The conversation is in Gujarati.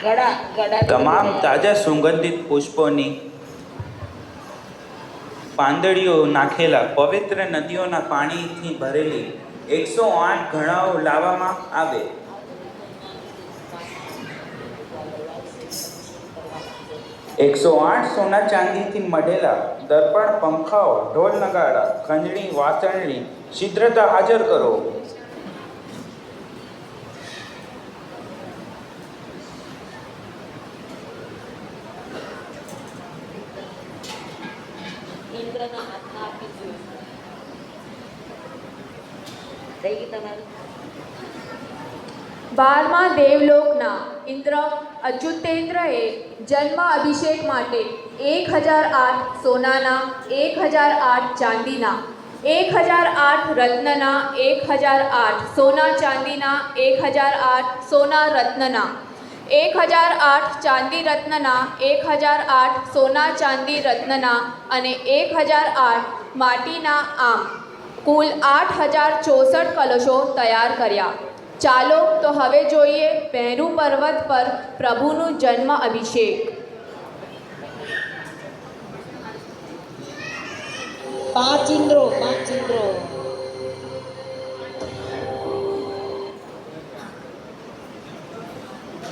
તમામ તાજા સુગંધિત પુષ્પોની પાંદડીઓ નાખેલા પવિત્ર નદીઓના પાણીથી ભરેલી 108 ઘડાઓ લાવવામાં આવે. એકસો આઠ સોના ચાંદીથી મઢેલા દર્પણ, પંખાઓ, ઢોલ નગાડા, ખંજણી, વાસણની છિદ્રતા હાજર કરો. બારમા દેવલોકના ઇન્દ્ર અચ્યુતેન્દ્રએ જન્મ અભિષેક માટે 1008 સોનાના, 1008 ચાંદીના, 1008 રત્નના, 1008 સોના ચાંદીના, 1008 સોના રત્નના, 1008 ચાંદી રત્નના, 1008 સોના ચાંદી રત્નના અને 1008 માટીના, આમ કુલ 8064 કલશો તૈયાર કર્યા. ચાલો તો હવે જોઈએ મેરુ પર્વત પર પ્રભુનું જન્મ અભિષેક. પાંચ ઇન્દ્રો